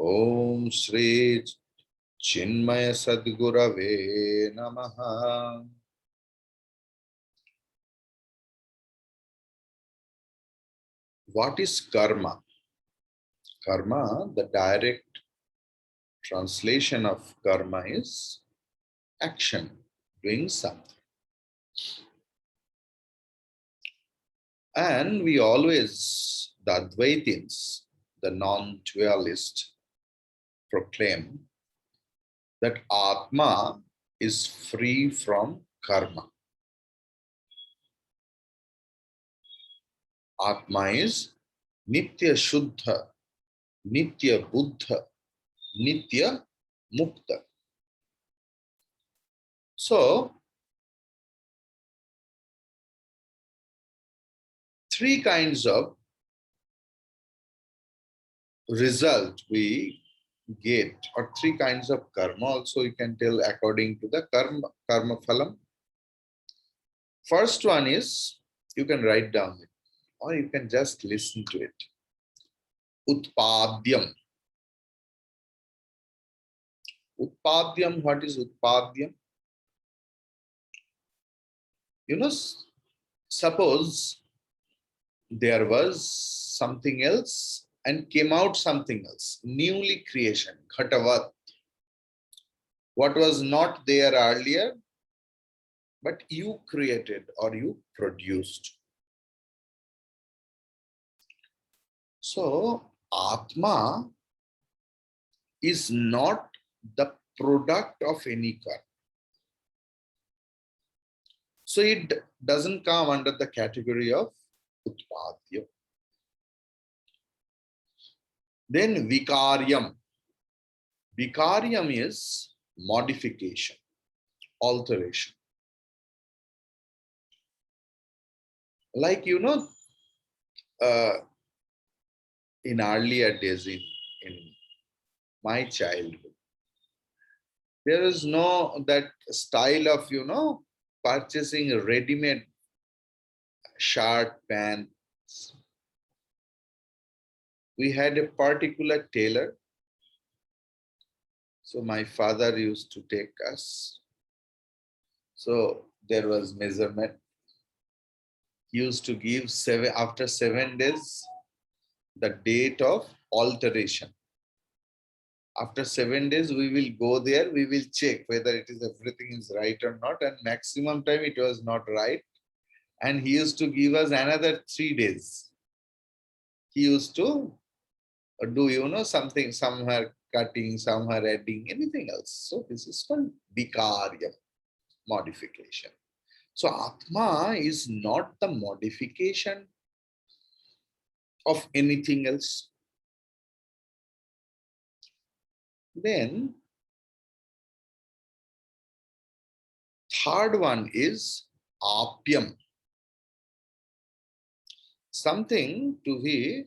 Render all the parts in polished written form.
Om Shri Chinmaya Sadgurave Namaha. What is karma? Karma, the direct translation of karma is action, doing something. And we always, the Advaitins, the non-dualist, proclaim that Atma is free from karma. Atma is Nitya Shuddha, Nitya Buddha, Nitya Mukta. So, three kinds of result we get, or three kinds of karma also you can tell according to the karma phalam. First one is, you can write down it, or you can just listen to it. Utpadyam. Utpadyam, what is Utpadyam? You know, suppose there was something else and came out something else, newly creation, Ghatavat. What was not there earlier, but you created or you produced. So, Atma is not the product of any karma. So, it doesn't come under the category of Utpadya. Then Vikaryam. Vikaryam is modification, alteration. Like, you know, in earlier days, in my childhood, there is no that style of, you know, purchasing a ready-made shirt, pants. We had a particular tailor. So my father used to take us. So there was measurement. He used to give after 7 days, the date of alteration. After 7 days, we will go there, we will check whether it is everything is right or not, and maximum time it was not right. And he used to give us another 3 days. He used to do, you know, something, some hair cutting, some hair adding, anything else. So this is called Vikarya, modification. So Atma is not the modification of anything else. Then third one is Apyam. Something to be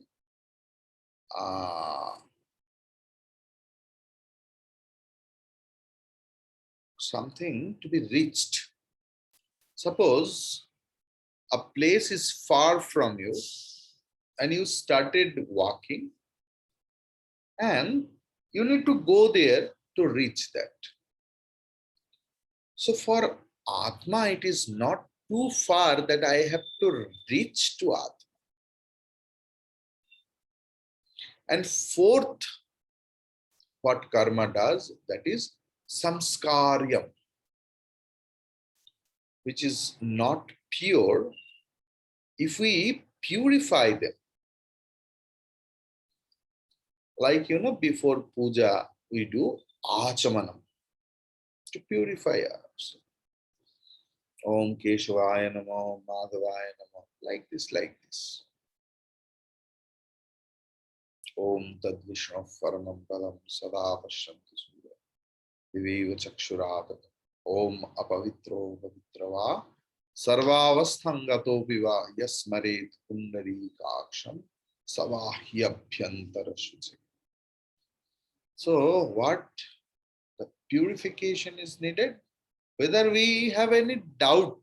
reached. Suppose a place is far from you and you started walking and you need to go there to reach that. So for Atma, it is not too far that I have to reach to Atma. And fourth, what karma does, that is samskaryam, which is not pure. If we purify them, like, you know, before puja, we do achamanam to purify ourselves. Om Keshavaya Namo, Madhavaya Namo, like this, like this. Om Tad Vishnu Paramam Padam Sada Pashyanti Surya Viviva Chakshurata Om Apavitro Pavitrava Sarvavasthangato Piva Yasmaret Kundari Kaksham Savahyabhyantara Shuchi. So what the purification is needed? Whether we have any doubt,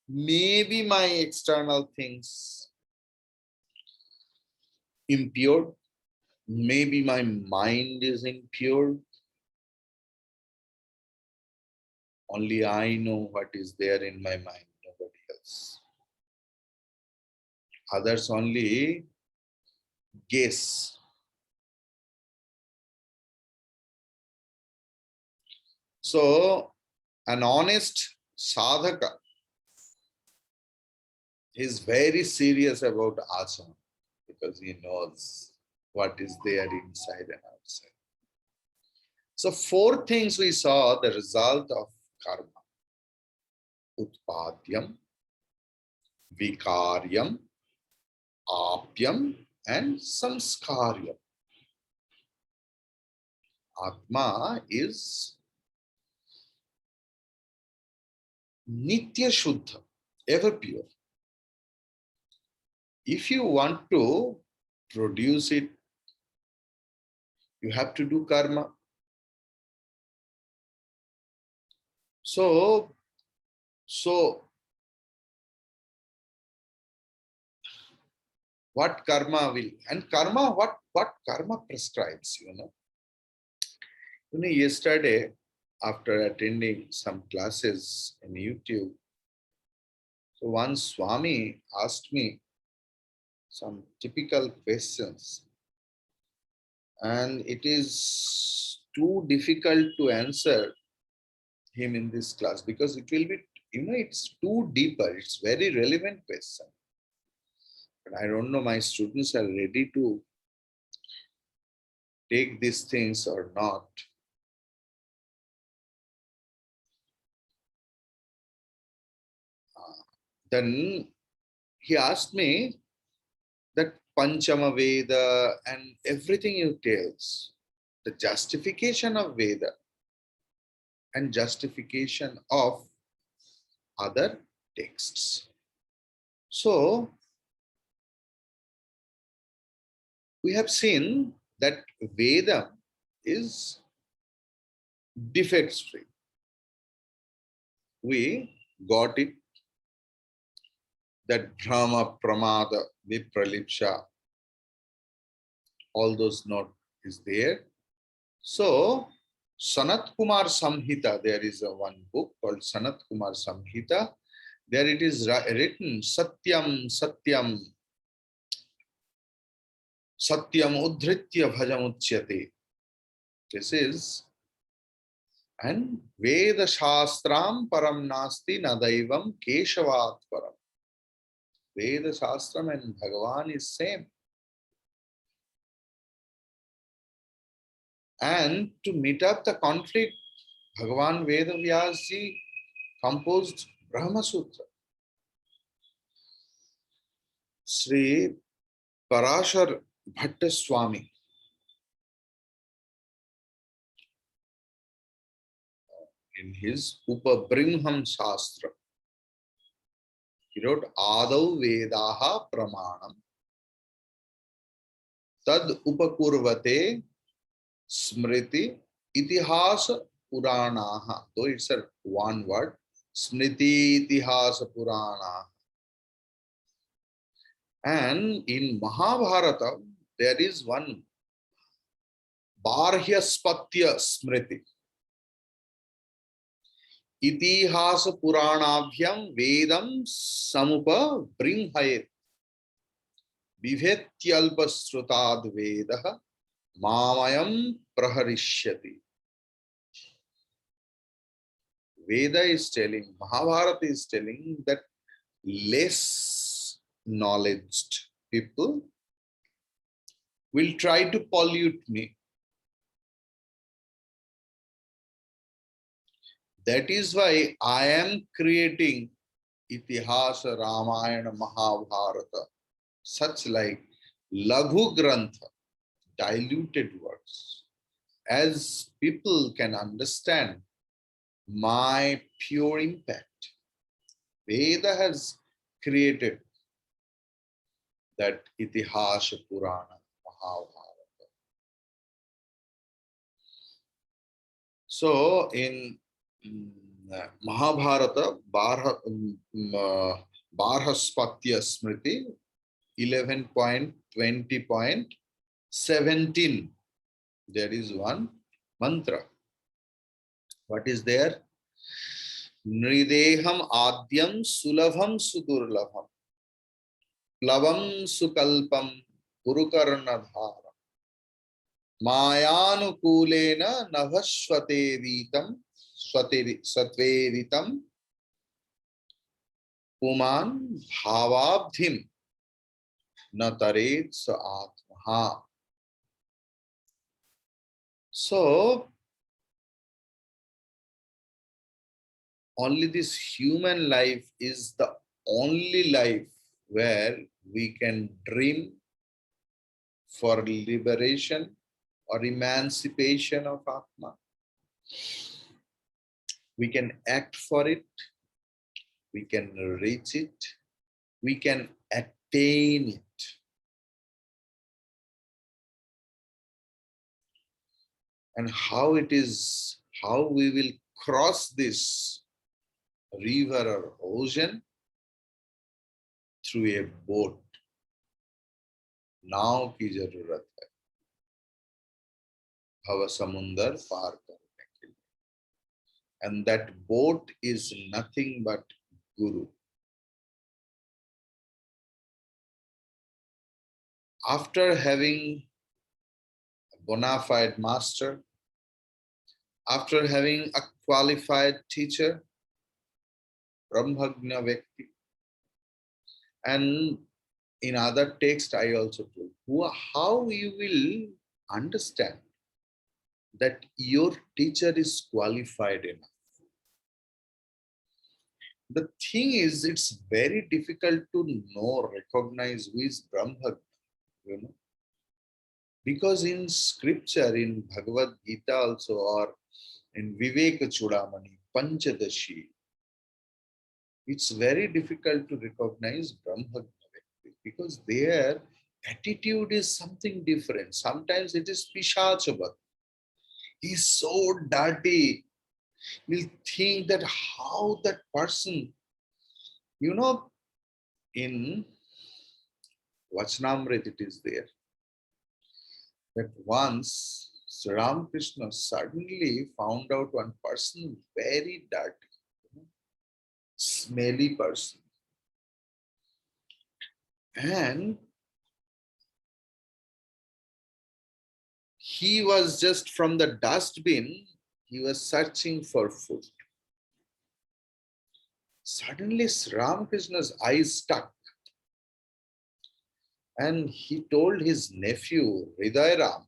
maybe my external things impure, maybe my mind is impure. Only I know what is there in my mind, nobody else. Others only guess. So, an honest sadhaka is very serious about asana because he knows what is there inside and outside. So, four things we saw the result of karma: utpadyam, vikaryam, apyam, and samskaryam. Atma is nitya shuddha, ever pure. If you want to produce it, you have to do karma. So what karma will, and karma, what karma prescribes, yesterday, after attending some classes in YouTube, so one Swami asked me some typical questions, and it is too difficult to answer him in this class because it will be, it's too deeper. It's very relevant question. But I don't know my students are ready to take these things or not. Then he asked me that Panchama Veda and everything he tells, the justification of Veda and justification of other texts. So, we have seen that Veda is defects free. We got it, that Brahma, Pramada, Vipralipsha, all those note is there. So, Sanat Kumar Samhita, there is one book called Sanat Kumar Samhita. There it is written, Satyam, Satyam, Satyam Udhritya Bhajamuchyate. This is, and Veda Shastram Param Nasti Nadaivam Keshavat Param. Veda Shastram and Bhagavan is same. And to meet up the conflict, Bhagavan Veda Vyasji composed Brahma Sutra. Sri Parashar Bhatta Swami, in his Upabrimham Shastra, he wrote Adau Vedaha Pramanam Tad Upakurvate Smriti Itihasa Puranaha. Though it's a one word, Smriti Itihasa Puranaha. And in Mahabharata, there is one Bharyaspatya Smriti. Itihasa Puranabhyam Vedam Samupa Bringhayet Vivetyalpa Srutad Vedaha Mamayam Praharishyati. Veda is telling, Mahabharata is telling that less knowledged people will try to pollute me. That is why I am creating Itihasa, Ramayana, Mahabharata, such like Laghu Grantha, diluted words, as people can understand my pure impact. Veda has created that Itihasa, Purana, Mahabharata. So in Mahabharata, Bharhaspatya Smriti 11.20.6 17. There is one mantra. What is there? Nrideham adyam sulabham sudurlabham plavam sukalpam gurukarnadharam mayanukulena navashvateditam satveditam puman bhavabdhim nataret sa atmaha. So, only this human life is the only life where we can dream for liberation or emancipation of Atma. We can act for it, we can reach it, we can attain it. And how it is, how we will cross this river or ocean? Through a boat. नाव की जरूरत है भव समुंदर पार करने के लिए. And that boat is nothing but Guru. After having a bona fide master, after having a qualified teacher, Brahmagna Vyakti, and in other text I also told, how you will understand that your teacher is qualified enough. The thing is, it's very difficult to know, recognize who is Brahmagna, you know. Because in scripture, in Bhagavad Gita also, or in Viveka Chudamani, Panchadashi, it's very difficult to recognize Brahmagna because their attitude is something different. Sometimes it is Pishachavat. He's so dirty. We'll think that how that person, you know, in Vachanamrit it is there, that once Sri Ramakrishna suddenly found out one person very dirty, smelly person. And he was just from the dustbin, he was searching for food. Suddenly Sri Ramakrishna's eyes stuck. And he told his nephew, Hridayaram,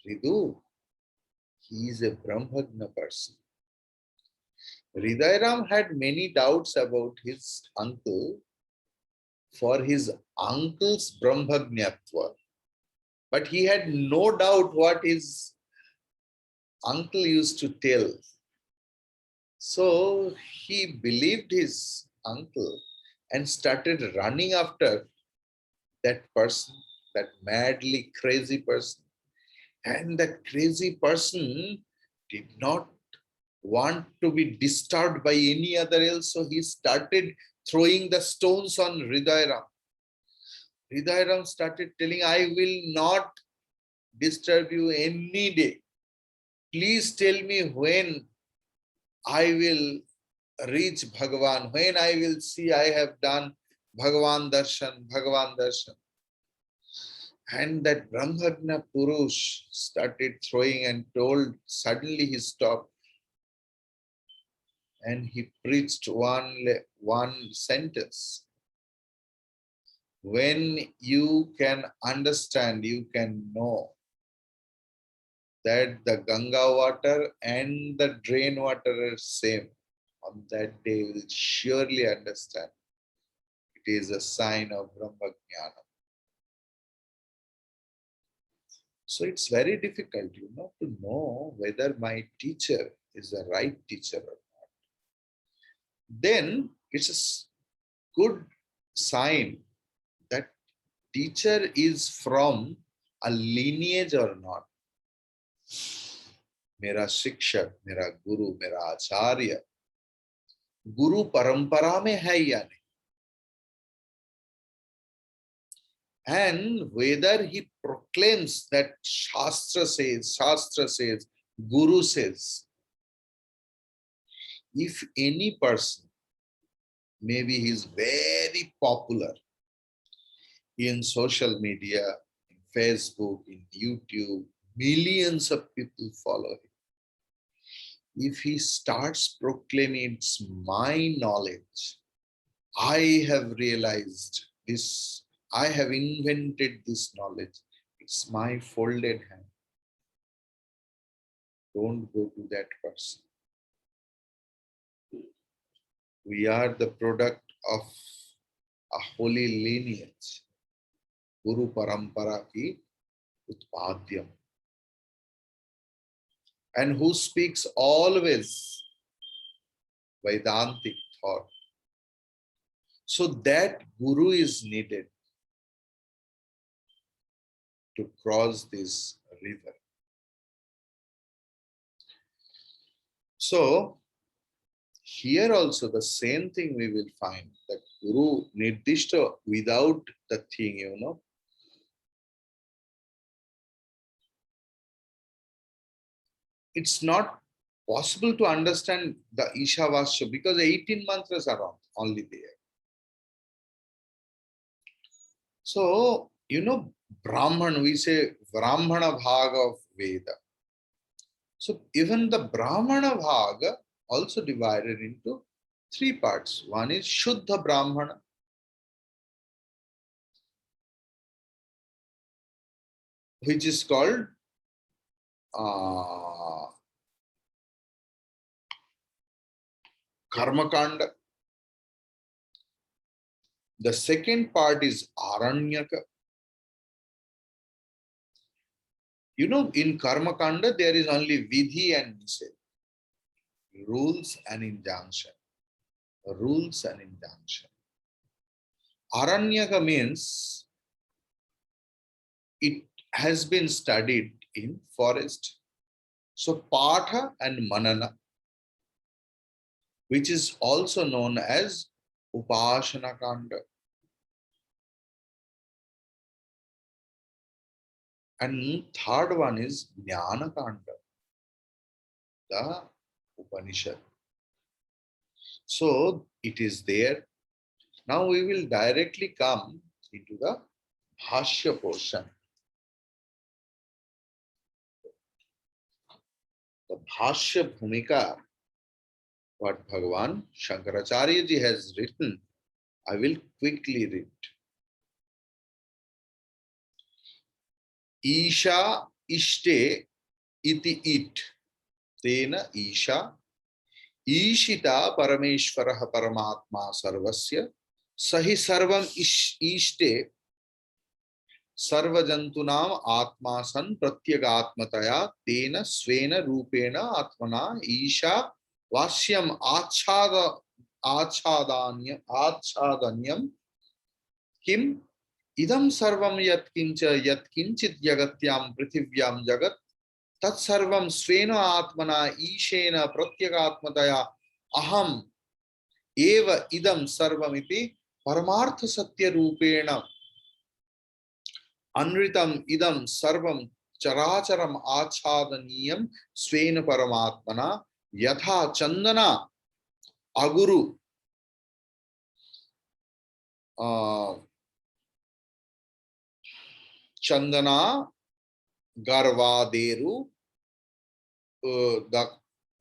Ridu, he is a Brahmagna person. Hridayaram had many doubts about his uncle for his uncle's Brahmagnatva. But he had no doubt what his uncle used to tell. So he believed his uncle and started running after that person, that madly crazy person. And that crazy person did not want to be disturbed by any other else, so he started throwing the stones on Hridayaram. Hridayaram started telling, I will not disturb you any day. Please tell me when I will reach Bhagavan, when I will see I have done Bhagavan Darshan, Bhagavan Darshan. And that Brahmagna Purush started throwing and told, suddenly he stopped. And he preached one sentence. When you can understand, you can know that the Ganga water and the drain water are same, on that day you will surely understand. It is a sign of Brahmajnana. So it's very difficult, you know, to know whether my teacher is the right teacher or not. Then it's a good sign that teacher is from a lineage or not. मेरा शिक्षक, मेरा गुरु, मेरा आचार्य गुरु परंपरा में है या नहीं. And whether he proclaims that Shastra says, Guru says, if any person, maybe he's very popular in social media, in Facebook, in YouTube, millions of people follow him. If he starts proclaiming, it's my knowledge, I have realized this, I have invented this knowledge, it's my folded hand. Don't go to that person. We are the product of a holy lineage. Guru Parampara ki Utpadyam. And who speaks always Vedantic thought. So that Guru is needed to cross this river. So here also the same thing we will find, that Guru Nirdishta without the thing, it's not possible to understand the Ishavasya because 18 mantras are only there. So, Brahman, we say Brahmana Bhaga of Veda. So even the Brahmana Bhaga also divided into 3 parts. One is Shuddha Brahmana, which is called Karmakanda. The second part is Aranyaka. In Karmakanda, there is only Vidhi and Nised, rules and injunction. Rules and injunction. Aranyaka means it has been studied in forest. So Patha and Manana, which is also known as Upasana Kanda. And third one is Jnana Kanda, the Upanishad. So it is there. Now we will directly come into the Bhăşya portion. The Bhăşya Bhumika, what Bhagavan Šankara ji has written, I will quickly read. Isha ishte iti it. Tena Isha. Ishita Parameshwaraha Paramatma Sarvasya. Sahi Sarvam Ishte Sarvajantunam Atma San Pratyagatmataya Tena Svena Rupena Atmana Isha Vasyam Achadanyam Kim Idam Sarvam Yatkinchit Jagatyam Prithivyam Jagat Tat Sarvam Svena Atmana Ishena Pratyagatmataya Aham Eva Idam Sarvamiti Paramartha Satya Rupena Anritam Idam Sarvam Characharam Achadaniyam Svena Paramatmana Yatha Chandana Aguru Chandana Garvaderu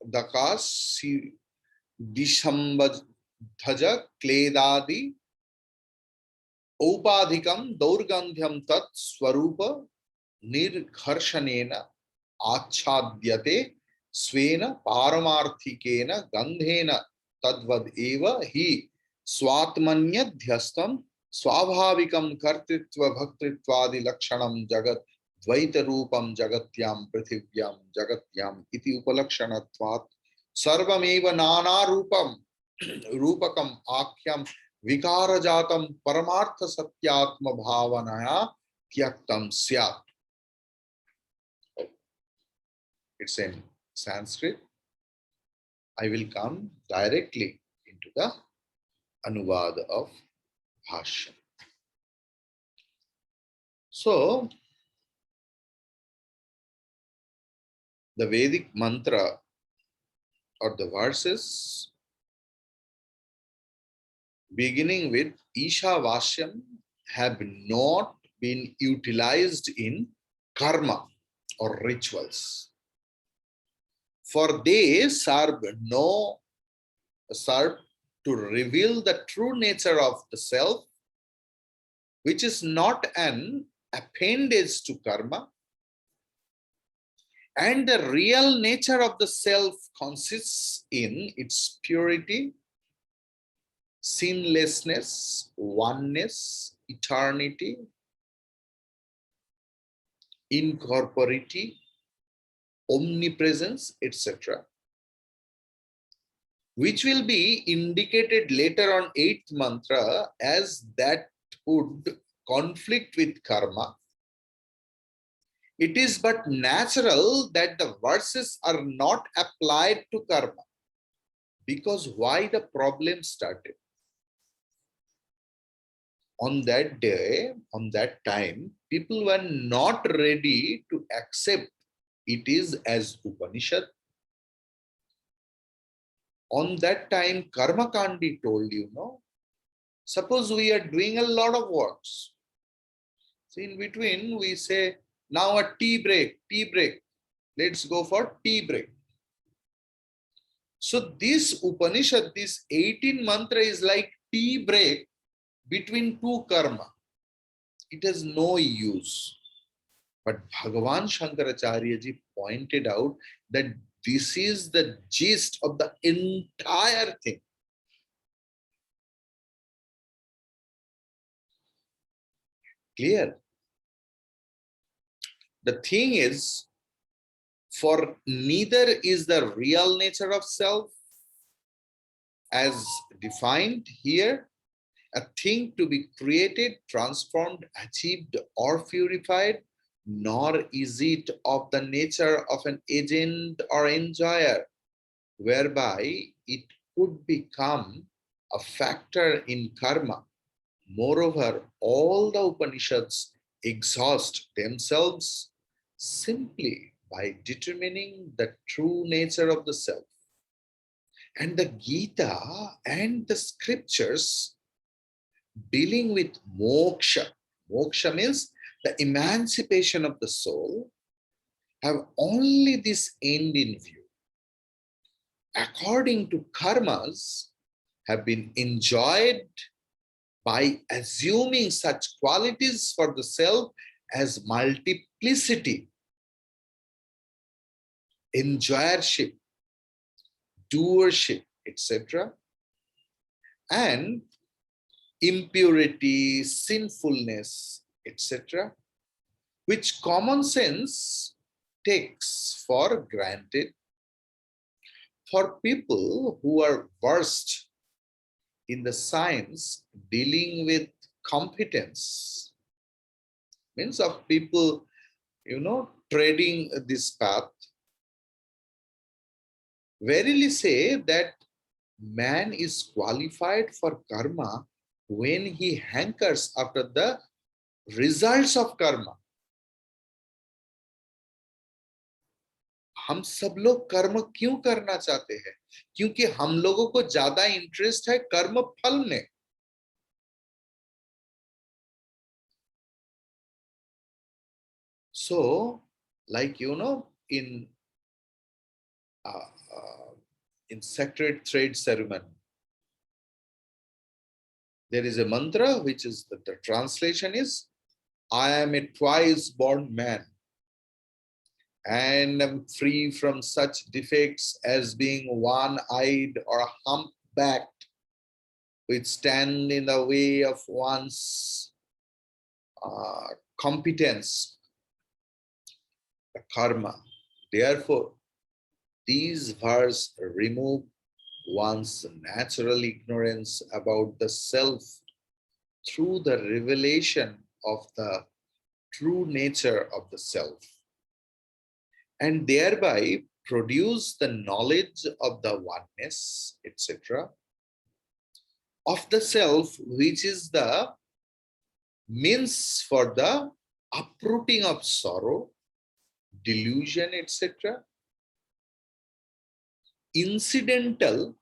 Dakas Dishambadhaja Kledadi Upadhikam Daurgandhyam Tat Swarupa Nirgharshanena Achadyate Svena Paramarthikena Gandhena Tadvad Eva Hi Swatmanyadhyastam Swabhavikam Kartritva Bhaktritvadi Lakshanam Jagat Dvaita Rupam Jagatyam Prithivyam Jagatyam Iti Upalakshanatvat Sarvameva Nana Rupam Rupakam Akhyam Vikarajatam Paramartha Satyatma Bhavanaya Tyaktam Syat. It's in Sanskrit. I will come directly into the Anuvada of Bhăşya. So, the Vedic mantra or the verses beginning with Íśopanișad have not been utilized in karma or rituals. For they serve to reveal the true nature of the self, which is not an appendage to karma. And the real nature of the self consists in its purity, sinlessness, oneness, eternity, incorporeity, omnipresence, etc., which will be indicated later on 8th mantra as that would conflict with karma. It is but natural that the verses are not applied to karma, because why the problem started? On that day, on that time, people were not ready to accept it is as Upanishad. On that time, Karma Kandi told suppose we are doing a lot of works. So in between, we say, now a tea break. Let's go for tea break. So this Upanishad, this 18 mantra is like tea break between two karma. It has no use. But Bhagavan Shankaracharya ji pointed out that this is the gist of the entire thing. Clear? The thing is, for neither is the real nature of self as defined here, a thing to be created, transformed, achieved, or purified, nor is it of the nature of an agent or enjoyer, whereby it could become a factor in karma. Moreover, all the Upanishads exhaust themselves simply by determining the true nature of the self. And the Gita and the scriptures dealing with moksha, moksha means the emancipation of the soul, have only this end in view. According to karmas, have been enjoyed by assuming such qualities for the self as multiplicity, enjoyership, doership, etc., and impurity, sinfulness, etc., which common sense takes for granted. For people who are versed in the science dealing with competence, means of people, treading this path, verily say that man is qualified for karma when he hankers after the results of karma. हम सब लोग कर्म क्यों करना चाहते हैं? क्योंकि हम लोगों को ज्यादा इंटरेस्ट है कर्म फल में. So, like in sacred thread ceremony, there is a mantra which is the translation is, I am a twice born man and am free from such defects as being one-eyed or humpbacked, which stand in the way of one's competence, the karma. Therefore, these verses remove one's natural ignorance about the self through the revelation of the true nature of the self, and thereby produce the knowledge of the oneness, etc., of the self, which is the means for the uprooting of sorrow, delusion, etc. Incidental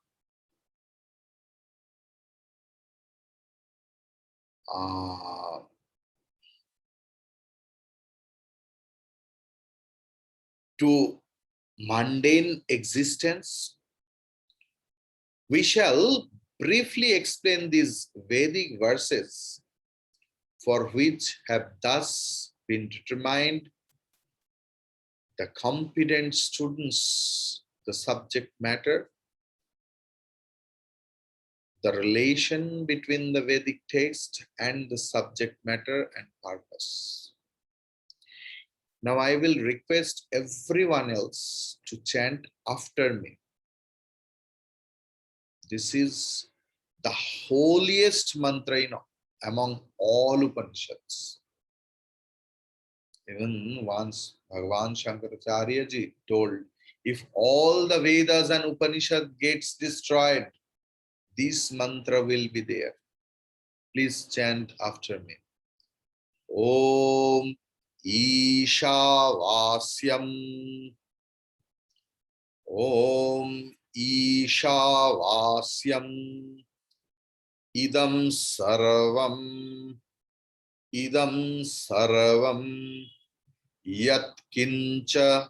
to mundane existence. We shall briefly explain these Vedic verses, for which have thus been determined the competent students, the subject matter, the relation between the Vedic text and the subject matter and purpose. Now I will request everyone else to chant after me. This is the holiest mantra among all Upanishads. Even once Bhagavan Šankara ji told, if all the Vedas and Upanishad gets destroyed, this mantra will be there. Please chant after me. Om Īśāvasyam. Om Īśāvasyam. Idam sarvam. Idam sarvam. Yat kincha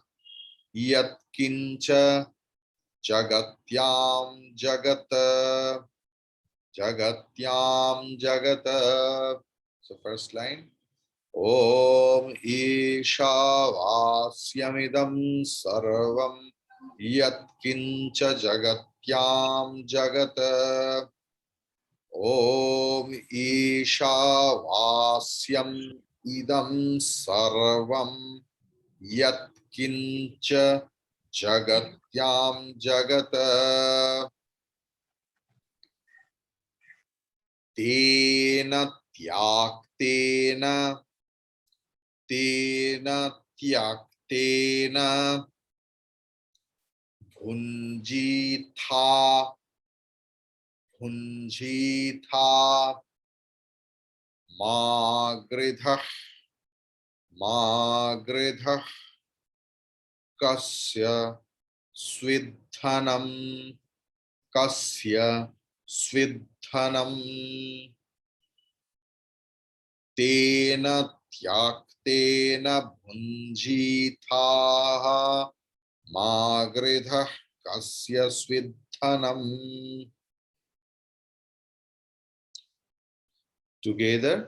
jagatyam jagata jagata. So first line, Om Īśāvasyamidam sarvam yat kincha jagatyam jagata. Om Īśāvasyam idam sarvam yat kincha jagatyam jagata. Tena tyaktena bhunjitha magridhah kasya swidhanam tena tyaktena bhunjitha magridhah kasya swidhanam. Together,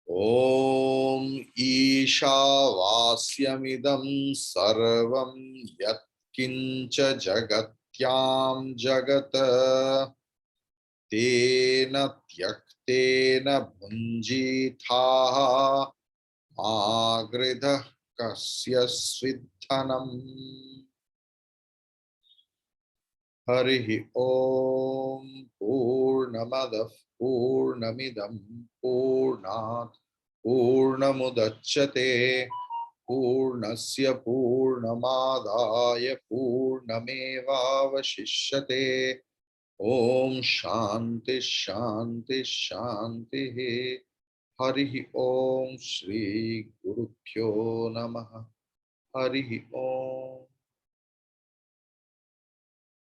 Om Īśāvasyamidam sarvam yat kincha jagatyam jagata tena tyaktena bhunjitha magridhah kasya swidhanam. Harihi Om Purnamadah Purnamidam Purnat Purnamudachyate Purnasya Purnamadaya Purnamevavashishyate. Om Shanti Shanti Shanti. Harihi Om Shri Gurubhyo Namaha. Harihi Om.